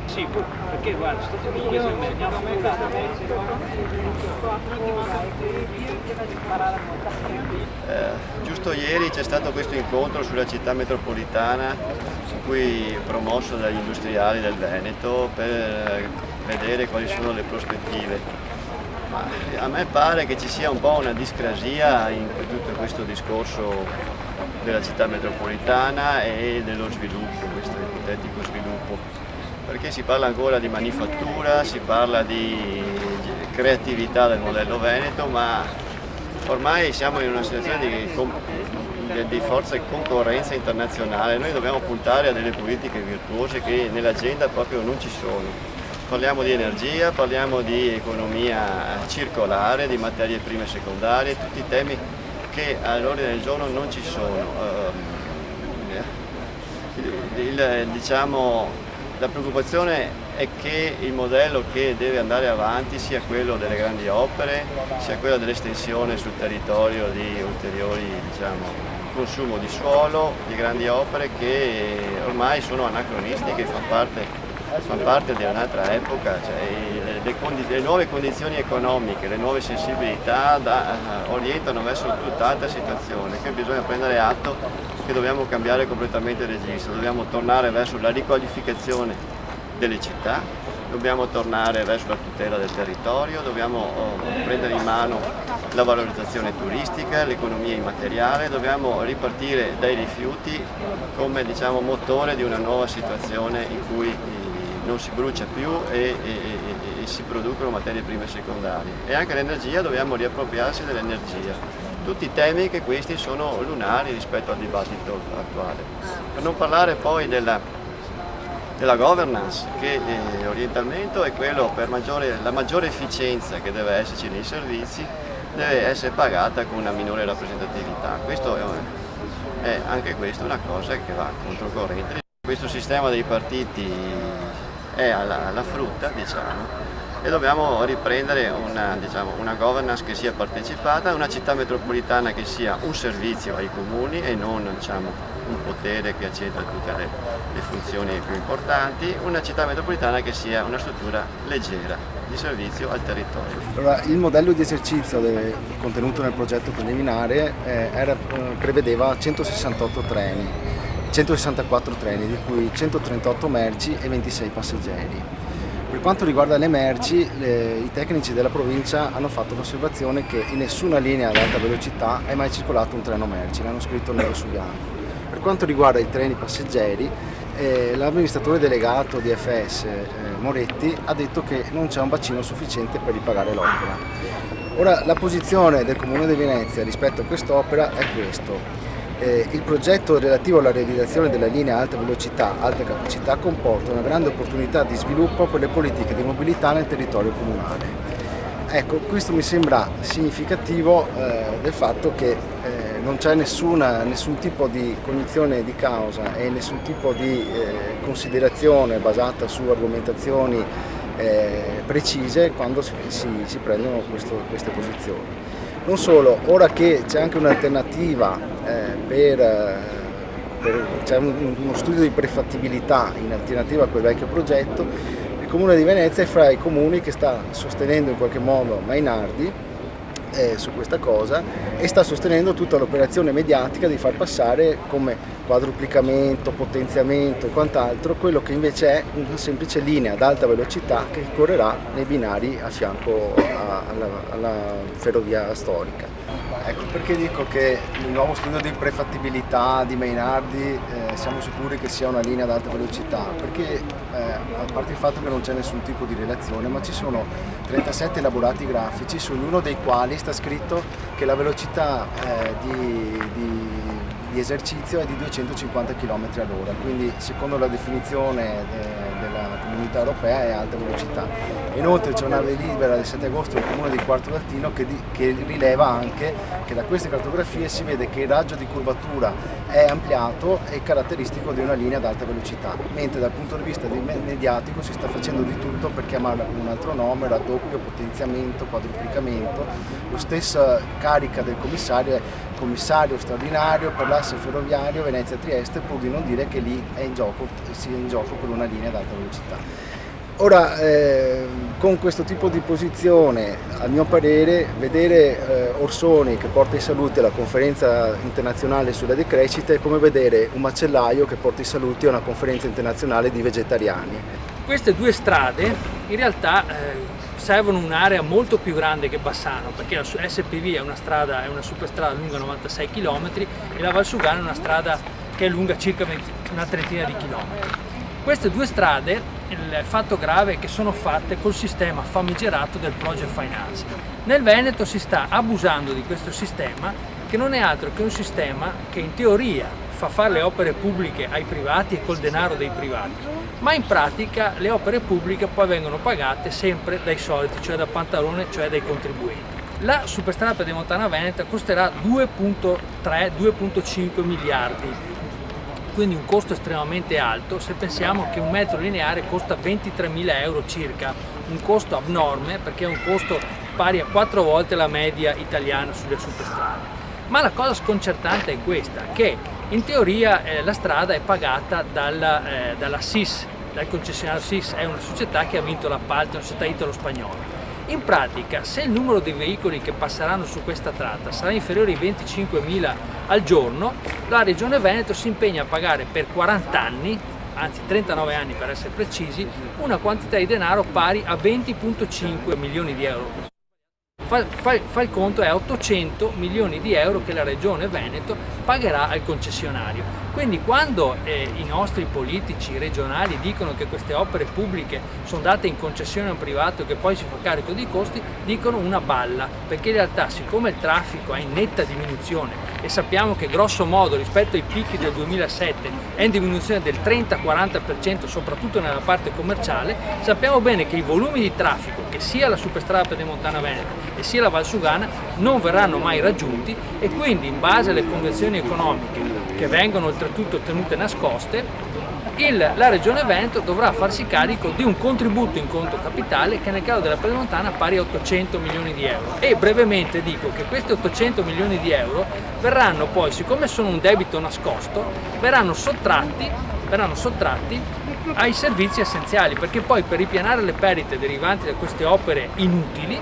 Sì, perché guarda, sto tutto giusto ieri c'è stato questo incontro sulla città metropolitana, su cui promosso dagli industriali del Veneto per vedere quali sono le prospettive. Ma a me pare che ci sia un po' una discrasia in tutto questo discorso della città metropolitana e dello sviluppo, questo ipotetico sviluppo, perché si parla ancora di manifattura, si parla di creatività del modello veneto, ma ormai siamo in una situazione di forza e concorrenza internazionale. Noi dobbiamo puntare a delle politiche virtuose che nell'agenda proprio non ci sono. Parliamo di energia, parliamo di economia circolare, di materie prime e secondarie, tutti temi che all'ordine del giorno non ci sono. La preoccupazione è che il modello che deve andare avanti sia quello delle grandi opere, sia quello dell'estensione sul territorio di ulteriori consumo di suolo, di grandi opere che ormai sono anacronistiche, fanno parte di un'altra epoca, le nuove condizioni economiche, le nuove sensibilità orientano verso tutt'altra situazione, che bisogna prendere atto che dobbiamo cambiare completamente il registro, dobbiamo tornare verso la riqualificazione delle città, dobbiamo tornare verso la tutela del territorio, dobbiamo prendere in mano la valorizzazione turistica, l'economia immateriale, dobbiamo ripartire dai rifiuti come motore di una nuova situazione in cui non si brucia più e si producono materie prime secondarie. E anche l'energia, dobbiamo riappropriarsi dell'energia. Tutti temi che questi sono lunari rispetto al dibattito attuale. Per non parlare poi della governance, che l'orientamento è quello per la maggiore efficienza che deve esserci nei servizi, deve essere pagata con una minore rappresentatività. Questo è anche questa una cosa che va controcorrente. Questo sistema dei partiti è alla frutta, e dobbiamo riprendere una governance che sia partecipata, una città metropolitana che sia un servizio ai comuni e non un potere che accentra tutte le funzioni più importanti, una città metropolitana che sia una struttura leggera di servizio al territorio. Allora, il modello di esercizio contenuto nel progetto preliminare prevedeva 168 treni, 164 treni, di cui 138 merci e 26 passeggeri. Per quanto riguarda le merci, i tecnici della provincia hanno fatto l'osservazione che in nessuna linea ad alta velocità è mai circolato un treno merci, l'hanno scritto nero su bianco. Per quanto riguarda i treni passeggeri, l'amministratore delegato di FS Moretti ha detto che non c'è un bacino sufficiente per ripagare l'opera. Ora, la posizione del Comune di Venezia rispetto a quest'opera è questo. Il progetto relativo alla realizzazione della linea alta velocità, alta capacità comporta una grande opportunità di sviluppo per le politiche di mobilità nel territorio comunale. Ecco, questo mi sembra significativo del fatto che non c'è nessun tipo di cognizione di causa e nessun tipo di considerazione basata su argomentazioni precise quando si prendono queste posizioni. Non solo, ora che c'è anche un'alternativa, c'è uno studio di prefattibilità in alternativa a quel vecchio progetto, il Comune di Venezia è fra i comuni che sta sostenendo in qualche modo Mainardi su questa cosa e sta sostenendo tutta l'operazione mediatica di far passare come quadruplicamento, potenziamento e quant'altro quello che invece è una semplice linea ad alta velocità che correrà nei binari a fianco alla ferrovia storica. Ecco perché dico che il nuovo studio di prefattibilità di Mainardi siamo sicuri che sia una linea ad alta velocità, perché a parte il fatto che non c'è nessun tipo di relazione, ma ci sono 37 elaborati grafici su ognuno dei quali sta scritto che la velocità di esercizio è di 250 km all'ora, quindi secondo la definizione della Comunità Europea è alta velocità. Inoltre c'è una delibera del 7 agosto del Comune di Quarto Latino che rileva anche che da queste cartografie si vede che il raggio di curvatura è ampliato e caratteristico di una linea ad alta velocità, mentre dal punto di vista mediatico si sta facendo di tutto per chiamarla con un altro nome, raddoppio, potenziamento, quadruplicamento. Lo stessa carica del commissario è commissario straordinario per l'asse ferroviario Venezia-Trieste, pur di non dire che lì sia in gioco per una linea ad alta velocità. Ora, con questo tipo di posizione, a mio parere, vedere Orsoni che porta i saluti alla conferenza internazionale sulla decrescita è come vedere un macellaio che porta i saluti a una conferenza internazionale di vegetariani. Queste due strade in realtà servono un'area molto più grande che Bassano, perché la SPV è una superstrada lunga 96 km e la Valsugana è una strada che è lunga circa una trentina di chilometri. Queste due strade, il fatto grave è che sono fatte col sistema famigerato del project finance. Nel Veneto si sta abusando di questo sistema, che non è altro che un sistema che in teoria fa fare le opere pubbliche ai privati e col denaro dei privati, ma in pratica le opere pubbliche poi vengono pagate sempre dai soliti, cioè da Pantalone, cioè dai contribuenti. La superstrada pedemontana veneta costerà 2,3-2,5 miliardi. Quindi un costo estremamente alto se pensiamo che un metro lineare costa 23.000 euro circa, un costo abnorme perché è un costo pari a 4 volte la media italiana sulle superstrade. Ma la cosa sconcertante è questa, che in teoria la strada è pagata dalla SIS, dal concessionario SIS, è una società che ha vinto l'appalto, una società italo-spagnola. In pratica, se il numero di veicoli che passeranno su questa tratta sarà inferiore ai 25.000 al giorno, la Regione Veneto si impegna a pagare per 40 anni, anzi 39 anni per essere precisi, una quantità di denaro pari a 20,5 milioni di euro. Fa il conto, è 800 milioni di euro che la Regione Veneto pagherà al concessionario. Quindi quando i nostri politici regionali dicono che queste opere pubbliche sono date in concessione a un privato che poi si fa carico dei costi, dicono una balla, perché in realtà siccome il traffico è in netta diminuzione e sappiamo che grosso modo rispetto ai picchi del 2007 è in diminuzione del 30-40% soprattutto nella parte commerciale, sappiamo bene che i volumi di traffico che sia la superstrada pedemontana veneta e sia la Valsugana non verranno mai raggiunti e quindi in base alle convenzioni economiche che vengono oltretutto tenute nascoste, la Regione Veneto dovrà farsi carico di un contributo in conto capitale che nel caso della pedemontana pari a 800 milioni di euro. E brevemente dico che questi 800 milioni di euro verranno poi, siccome sono un debito nascosto, verranno sottratti ai servizi essenziali, perché poi per ripianare le perdite derivanti da queste opere inutili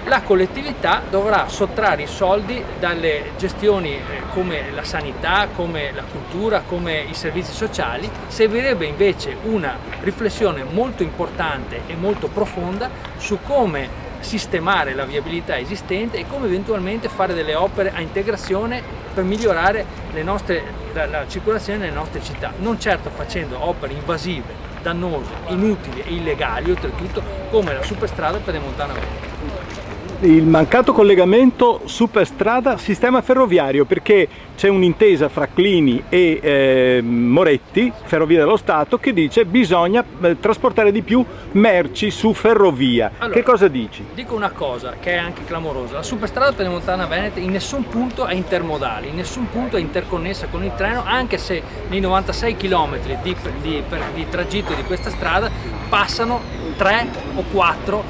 la collettività dovrà sottrarre i soldi dalle gestioni come la sanità, come la cultura, come i servizi sociali. Servirebbe invece una riflessione molto importante e molto profonda su come sistemare la viabilità esistente e come eventualmente fare delle opere a integrazione per migliorare la circolazione nelle nostre città, non certo facendo opere invasive, dannose, inutili e illegali oltretutto come la superstrada pedemontana veneta. Il mancato collegamento superstrada sistema ferroviario, perché c'è un'intesa fra Clini e Moretti, Ferrovie dello Stato, che dice bisogna trasportare di più merci su ferrovia. Allora, che cosa dici? Dico una cosa che è anche clamorosa: la superstrada pedemontana veneta in nessun punto è intermodale, in nessun punto è interconnessa con il treno, anche se nei 96 km di tragitto di questa strada passano 3 o 4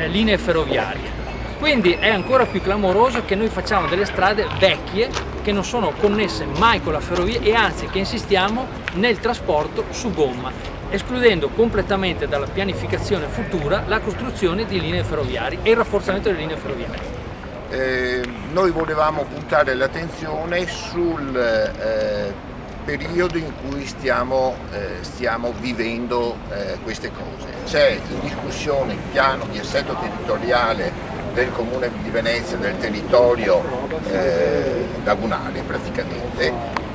linee ferroviarie. Quindi è ancora più clamoroso che noi facciamo delle strade vecchie che non sono connesse mai con la ferrovia e anzi che insistiamo nel trasporto su gomma, escludendo completamente dalla pianificazione futura la costruzione di linee ferroviarie e il rafforzamento delle linee ferroviarie. Noi volevamo puntare l'attenzione sul periodo in cui stiamo vivendo queste cose. C'è in discussione il piano di assetto territoriale del Comune di Venezia, del territorio lagunare praticamente,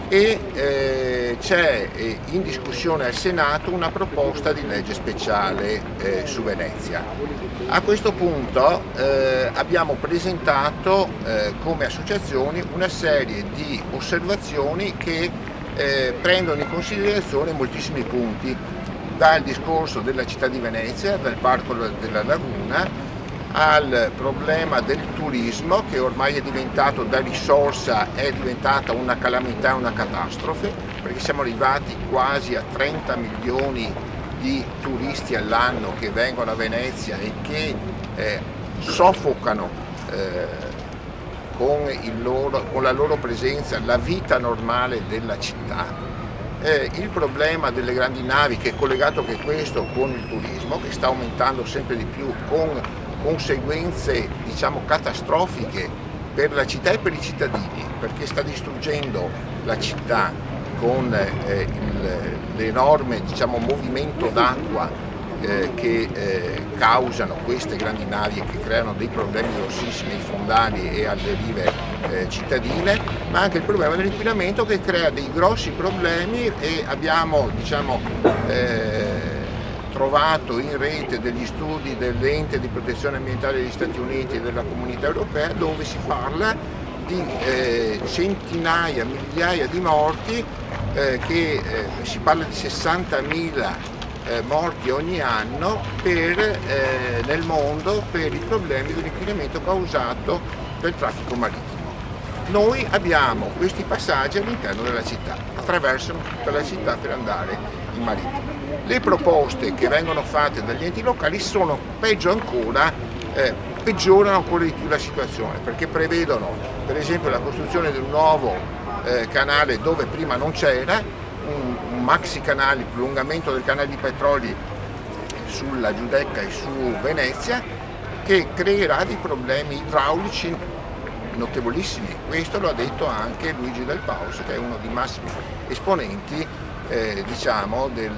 e c'è in discussione al Senato una proposta di legge speciale su Venezia. A questo punto abbiamo presentato come associazioni una serie di osservazioni che prendono in considerazione moltissimi punti, dal discorso della città di Venezia, dal parco della laguna, al problema del turismo che ormai è diventato da risorsa, è diventata una calamità, una catastrofe, perché siamo arrivati quasi a 30 milioni di turisti all'anno che vengono a Venezia e che soffocano con la loro presenza la vita normale della città. Il problema delle grandi navi, che è collegato anche questo con il turismo, che sta aumentando sempre di più con conseguenze diciamo catastrofiche per la città e per i cittadini, perché sta distruggendo la città con l'enorme diciamo movimento d'acqua che causano queste grandi navi e che creano dei problemi grossissimi ai fondali e alle rive cittadine, ma anche il problema dell'inquinamento, che crea dei grossi problemi, e abbiamo diciamo, trovato in rete degli studi dell'Ente di protezione ambientale degli Stati Uniti e della Comunità Europea, dove si parla di centinaia, migliaia di morti, si parla di 60.000 morti ogni anno nel mondo per i problemi dell'inquinamento causato dal traffico marittimo. Noi abbiamo questi passaggi all'interno della città, attraversano tutta la città per andare in marittimo. Le proposte che vengono fatte dagli enti locali sono peggio ancora, peggiorano ancora di più la situazione, perché prevedono per esempio la costruzione di un nuovo canale dove prima non c'era, un maxi canale, il prolungamento del canale di Petroli sulla Giudecca e su Venezia, che creerà dei problemi idraulici notevolissimi. Questo lo ha detto anche Luigi Del Paus, che è uno dei massimi esponenti diciamo, di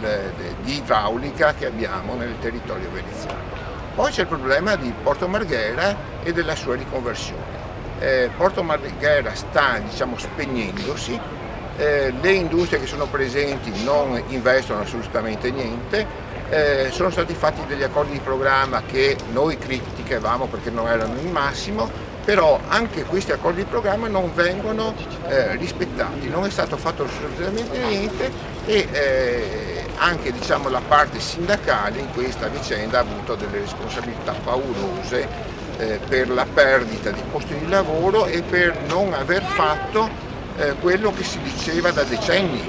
idraulica che abbiamo nel territorio veneziano. Poi c'è il problema di Porto Marghera e della sua riconversione. Porto Marghera sta diciamo, spegnendosi. Le industrie che sono presenti non investono assolutamente niente, sono stati fatti degli accordi di programma che noi criticavamo perché non erano il massimo, però anche questi accordi di programma non vengono rispettati, non è stato fatto assolutamente niente, e anche diciamo, la parte sindacale in questa vicenda ha avuto delle responsabilità paurose per la perdita di posti di lavoro e per non aver fatto quello che si diceva da decenni,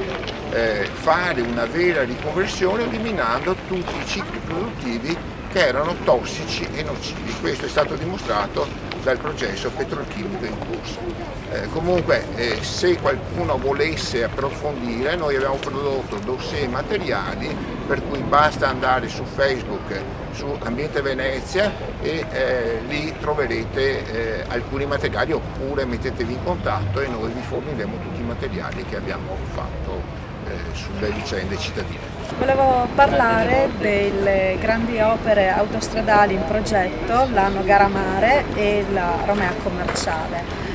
fare una vera riconversione eliminando tutti i cicli produttivi che erano tossici e nocivi. Questo è stato dimostrato dal processo petrolchimico in corso. Comunque se qualcuno volesse approfondire, noi abbiamo prodotto dossier materiali, per cui basta andare su Facebook, su Ambiente Venezia, e lì troverete alcuni materiali, oppure mettetevi in contatto e noi vi forniremo tutti i materiali che abbiamo fatto sulle vicende cittadine. Volevo parlare delle grandi opere autostradali in progetto, la Nogara Mare e la Romea Commerciale.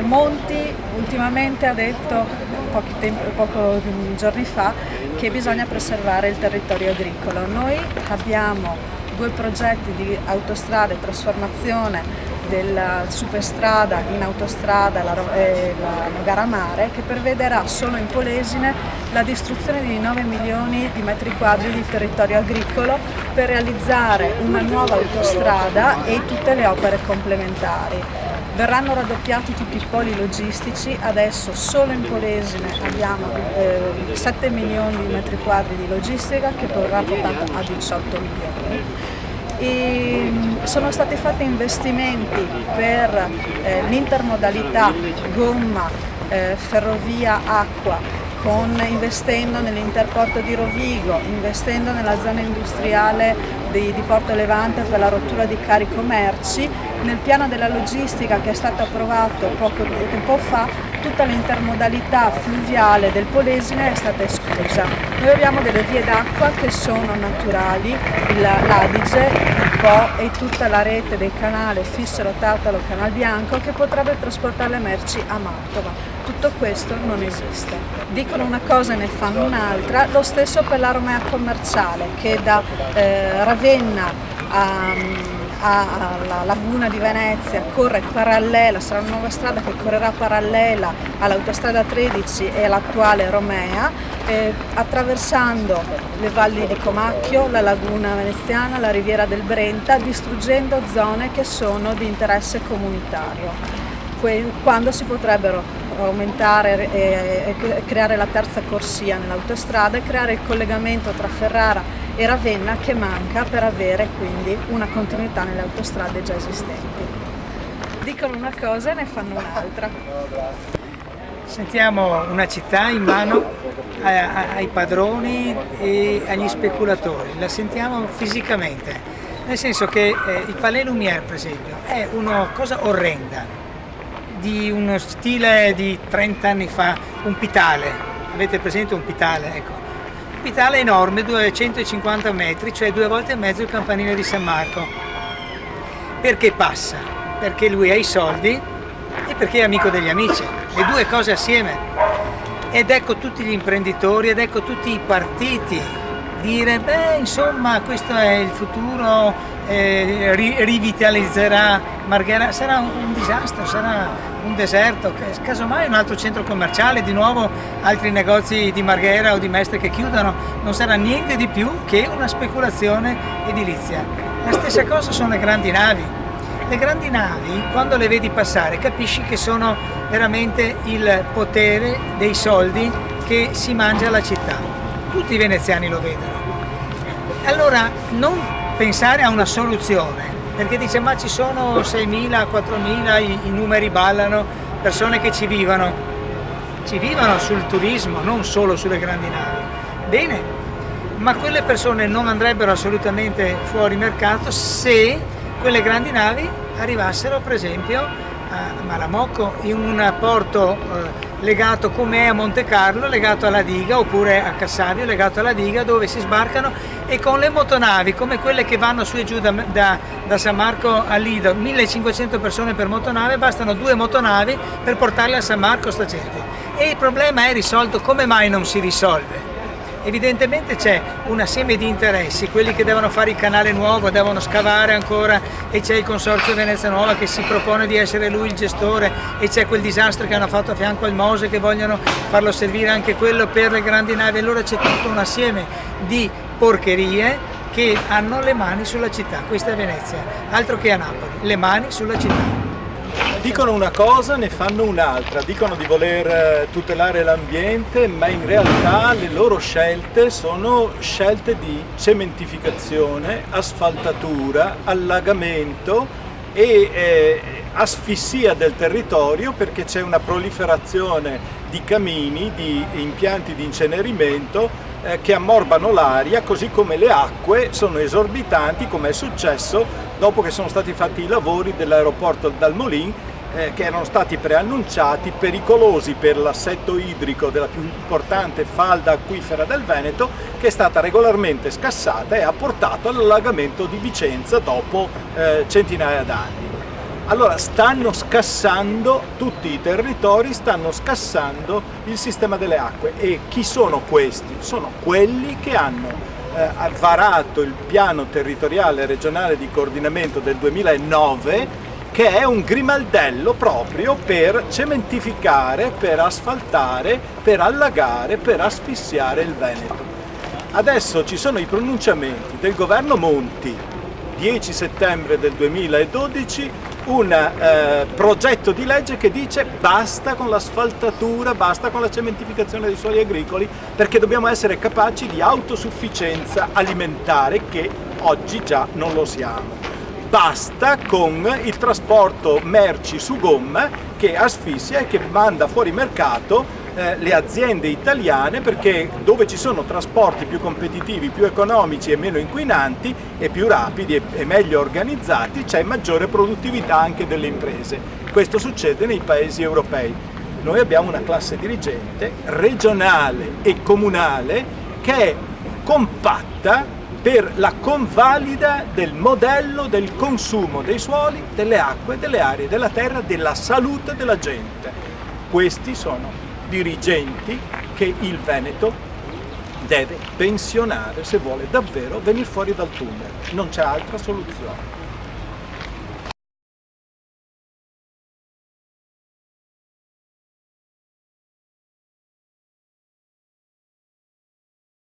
Monti ultimamente ha detto, pochi giorni fa, che bisogna preservare il territorio agricolo. Noi abbiamo 2 progetti di autostrada e trasformazione della superstrada in autostrada, la Nogara Mare, che prevederà solo in Polesine la distruzione di 9 milioni di metri quadri di territorio agricolo per realizzare una nuova autostrada e tutte le opere complementari. Verranno raddoppiati tutti i poli logistici, adesso solo in Polesine abbiamo 7 milioni di metri quadri di logistica, che verrà portata a 18 milioni. E sono stati fatti investimenti per l'intermodalità gomma, ferrovia, acqua, investendo nell'interporto di Rovigo, investendo nella zona industriale di Porto Levante per la rottura di carico merci. Nel piano della logistica che è stato approvato poco tempo fa, tutta l'intermodalità fluviale del Polesine è stata esclusa. Noi abbiamo delle vie d'acqua che sono naturali, l'Adige, il Po e tutta la rete del canale Fissero, Tartalo, Canal Bianco, che potrebbe trasportare le merci a Mantova. Tutto questo non esiste. Dicono una cosa e ne fanno un'altra, lo stesso per la Romea Commerciale, che da Ravenna alla Laguna di Venezia corre parallela, sarà una nuova strada che correrà parallela all'autostrada 13 e all'attuale Romea, attraversando le valli di Comacchio, la Laguna Veneziana, la Riviera del Brenta, distruggendo zone che sono di interesse comunitario. Quando si potrebbero aumentare e creare la terza corsia nell'autostrada e creare il collegamento tra Ferrara e Ravenna, che manca per avere quindi una continuità nelle autostrade già esistenti. dicono una cosa e ne fanno un'altra. Sentiamo una città in mano ai padroni e agli speculatori, la sentiamo fisicamente, nel senso che il Palais Lumière, per esempio, è una cosa orrenda, di uno stile di 30 anni fa, un pitale, avete presente un pitale? Ecco. Un pitale enorme, 250 metri, cioè 2 volte e mezzo il campanile di San Marco. Perché passa? Perché lui ha i soldi e perché è amico degli amici, le due cose assieme. Ed ecco tutti gli imprenditori, ed ecco tutti i partiti dire, beh, insomma, questo è il futuro, rivitalizzerà Marghera. Sarà un disastro, sarà un deserto, casomai un altro centro commerciale, di nuovo altri negozi di Marghera o di Mestre che chiudono, non sarà niente di più che una speculazione edilizia. La stessa cosa sono le grandi navi. Le grandi navi, quando le vedi passare, capisci che sono veramente il potere dei soldi che si mangia la città. Tutti i veneziani lo vedono. Allora, non pensare a una soluzione, perché dice, ma ci sono 6.000, 4.000, i numeri ballano, persone che ci vivono sul turismo, non solo sulle grandi navi. Bene, ma quelle persone non andrebbero assolutamente fuori mercato se quelle grandi navi arrivassero per esempio a Malamocco, in un porto legato come è a Monte Carlo, legato alla diga, oppure a Cassavio, legato alla diga, dove si sbarcano, e con le motonavi come quelle che vanno su e giù da San Marco a Lido, 1500 persone per motonave, bastano 2 motonavi per portarle a San Marco sta gente. E il problema è risolto. Come mai non si risolve? Evidentemente c'è un assieme di interessi, quelli che devono fare il canale nuovo, devono scavare ancora, e c'è il Consorzio Venezia Nuova che si propone di essere lui il gestore, e c'è quel disastro che hanno fatto a fianco al Mose che vogliono farlo servire anche quello per le grandi navi. Allora c'è tutto un assieme di porcherie che hanno le mani sulla città. Questa è Venezia, altro che a Napoli, le mani sulla città. Dicono una cosa, ne fanno un'altra, dicono di voler tutelare l'ambiente, ma in realtà le loro scelte sono scelte di cementificazione, asfaltatura, allagamento e asfissia del territorio, perché c'è una proliferazione di camini, di impianti di incenerimento che ammorbano l'aria, così come le acque sono esorbitanti, come è successo dopo che sono stati fatti i lavori dell'aeroporto Dal Molin, che erano stati preannunciati, pericolosi per l'assetto idrico della più importante falda acquifera del Veneto, che è stata regolarmente scassata e ha portato all'allagamento di Vicenza dopo centinaia d'anni. Allora stanno scassando tutti i territori, stanno scassando il sistema delle acque. E chi sono questi? Sono quelli che hanno varato il piano territoriale regionale di coordinamento del 2009, che è un grimaldello proprio per cementificare, per asfaltare, per allagare, per asfissiare il Veneto. Adesso ci sono i pronunciamenti del governo Monti, 10 settembre del 2012, un progetto di legge che dice basta con l'asfaltatura, basta con la cementificazione dei suoli agricoli, perché dobbiamo essere capaci di autosufficienza alimentare, che oggi già non lo siamo. Basta con il trasporto merci su gomma che asfissia e che manda fuori mercato le aziende italiane, perché dove ci sono trasporti più competitivi, più economici e meno inquinanti e più rapidi e meglio organizzati, c'è maggiore produttività anche delle imprese. Questo succede nei paesi europei. Noi abbiamo una classe dirigente regionale e comunale che è compatta per la convalida del modello del consumo dei suoli, delle acque, delle aree, della terra, della salute della gente. Questi sono dirigenti che il Veneto deve pensionare se vuole davvero venire fuori dal tunnel. Non c'è altra soluzione.